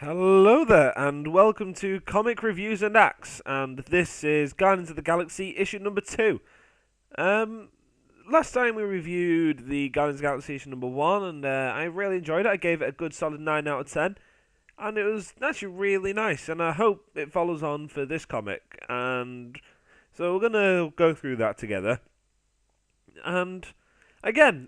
Hello there, and welcome to Comic Reviews and Acts, and this is Guardians of the Galaxy issue number 2. Um, Last time we reviewed the Guardians of the Galaxy issue number 1, and I really enjoyed it. I gave it a good solid 9 out of 10, and it was actually really nice, and I hope it follows on for this comic, and so we're going to go through that together. And again,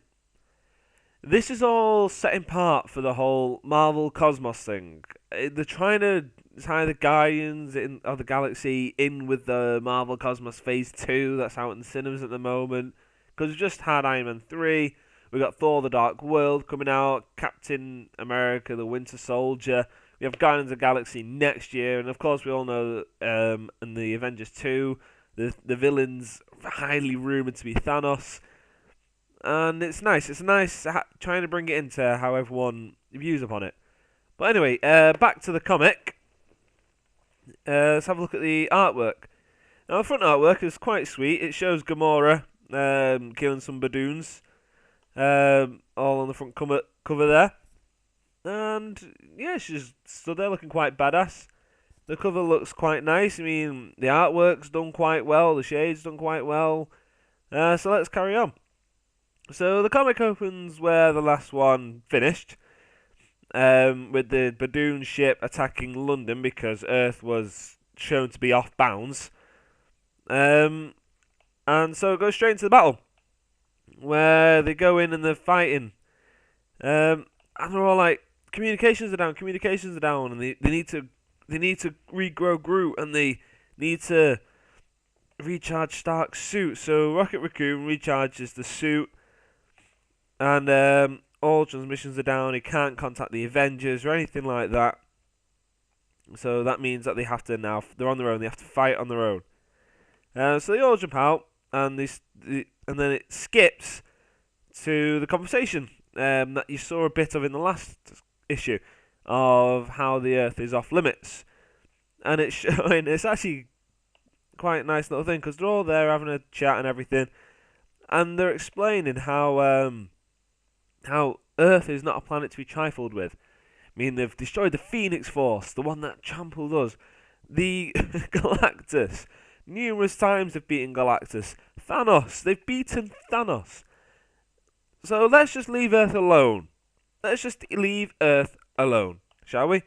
this is all set in part for the whole Marvel Cosmos thing. They're trying to tie the Guardians of the Galaxy in with the Marvel Cosmos Phase 2 that's out in cinemas at the moment. Because we just had Iron Man 3, we got Thor the Dark World coming out, Captain America the Winter Soldier, we have Guardians of the Galaxy next year, and of course we all know that in the Avengers 2, the villain's highly rumoured to be Thanos. And it's nice. It's nice trying to bring it into how everyone views upon it. But anyway, back to the comic. Let's have a look at the artwork. Now, the front artwork is quite sweet. It shows Gamora killing some badoons, all on the front cover there. And yeah, she's stood there looking quite badass. The cover looks quite nice. I mean, the artwork's done quite well. The shades done quite well. So let's carry on. So the comic opens where the last one finished, with the Badoon ship attacking London because Earth was shown to be off bounds. And so it goes straight into the battle, where they go in and they're fighting. And they're all like, communications are down, and they need to regrow Groot, and they need to recharge Stark's suit. So Rocket Raccoon recharges the suit. And all transmissions are down. He can't contact the Avengers or anything like that. So that means that they have to now. They're on their own. They have to fight on their own. So they all jump out, and and then it skips to the conversation that you saw a bit of in the last issue of how the Earth is off limits, and it's showing. It's actually quite a nice little thing because they're all there having a chat and everything, and they're explaining how Earth is not a planet to be trifled with. I mean, they've destroyed the Phoenix Force, the one that trampled us. The Galactus. Numerous times they've beaten Galactus. Thanos. They've beaten Thanos. So let's just leave Earth alone. Let's just leave Earth alone, shall we?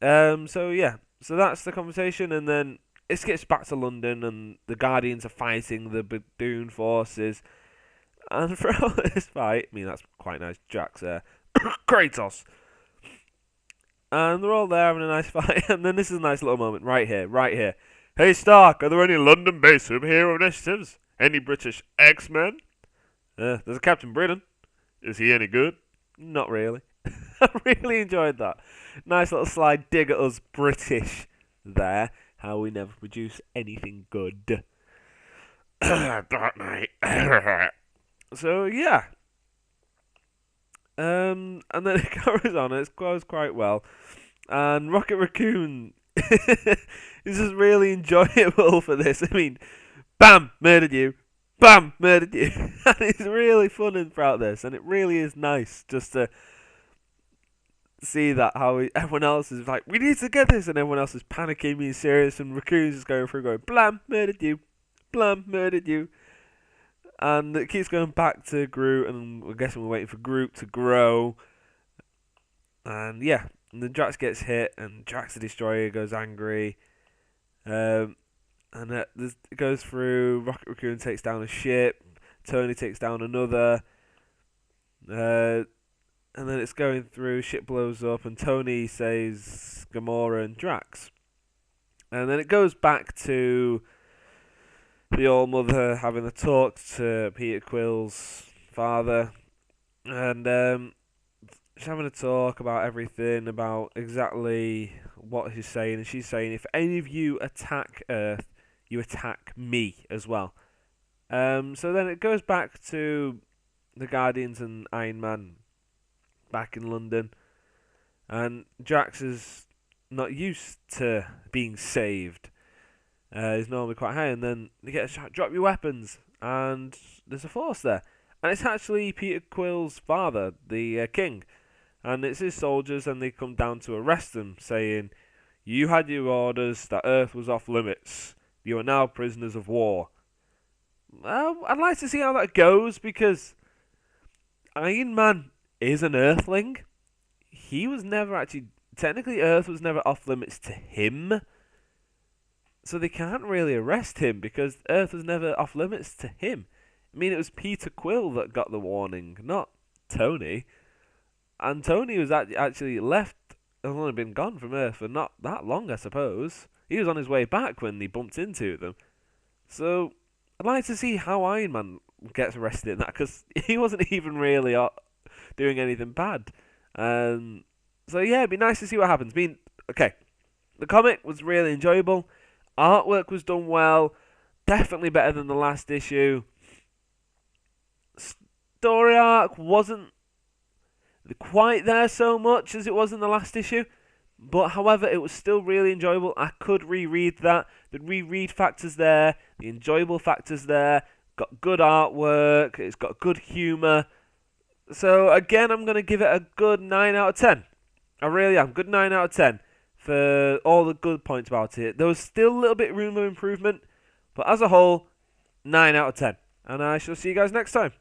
So yeah. So that's the conversation, and then it gets back to London, and the Guardians are fighting the Badoon forces. And throughout this fight, I mean, that's quite nice. Drax there. Kratos. And they're all there having a nice fight. And then this is a nice little moment right here. Hey, Stark, are there any London-based superhero initiatives? Any British X-Men? There's a Captain Britain. Is he any good? Not really. I really enjoyed that. Nice little slide dig at us British there. How we never produce anything good. Dark Knight. So yeah, and then it carries on. It goes quite well, and Rocket Raccoon is just really enjoyable for this. I mean, bam, murdered you, bam, murdered you, and it's really fun throughout this, and it really is nice just to see that how everyone else is like, we need to get this, and everyone else is panicking, being serious, and Raccoon's just going through, going, blam, murdered you, blam, murdered you. And it keeps going back to Groot, and I guess we're waiting for Groot to grow. And yeah, and then Drax gets hit, and Drax the Destroyer goes angry. And it goes through, Rocket Raccoon takes down a ship, Tony takes down another. And then it's going through, ship blows up, and Tony saves Gamora and Drax. And then it goes back to the old mother having a talk to Peter Quill's father, and she's having a talk about everything, about exactly what he's saying, and she's saying, if any of you attack Earth, you attack me as well. So then it goes back to the Guardians and Iron Man back in London, and Drax is not used to being saved. He's normally quite high, and then they get a shot, drop your weapons, and there's a force there. And it's actually Peter Quill's father, the king. and it's his soldiers, and they come down to arrest him, saying, "You had your orders that Earth was off limits. You are now prisoners of war." Well, I'd like to see how that goes, because Iron Man is an Earthling. He was never actually... Technically, Earth was never off limits to him. So they can't really arrest him, because Earth was never off limits to him. I mean, it was Peter Quill that got the warning, not Tony. And Tony was actually left... Has only been gone from Earth for not that long, I suppose. He was on his way back when he bumped into them. So, I'd like to see how Iron Man gets arrested in that, because he wasn't even really doing anything bad. So yeah, it'd be nice to see what happens. Okay, the comic was really enjoyable. Artwork was done well. Definitely better than the last issue. Story arc wasn't quite there so much as it was in the last issue. But however, it was still really enjoyable. I could reread that. The reread factor's there. The enjoyable factor's there. Got good artwork. It's got good humour. So again, I'm going to give it a good 9 out of 10. I really am. Good 9 out of 10 for all the good points about it. There was still a little bit of room of improvement. But as a whole, 9 out of 10. And I shall see you guys next time.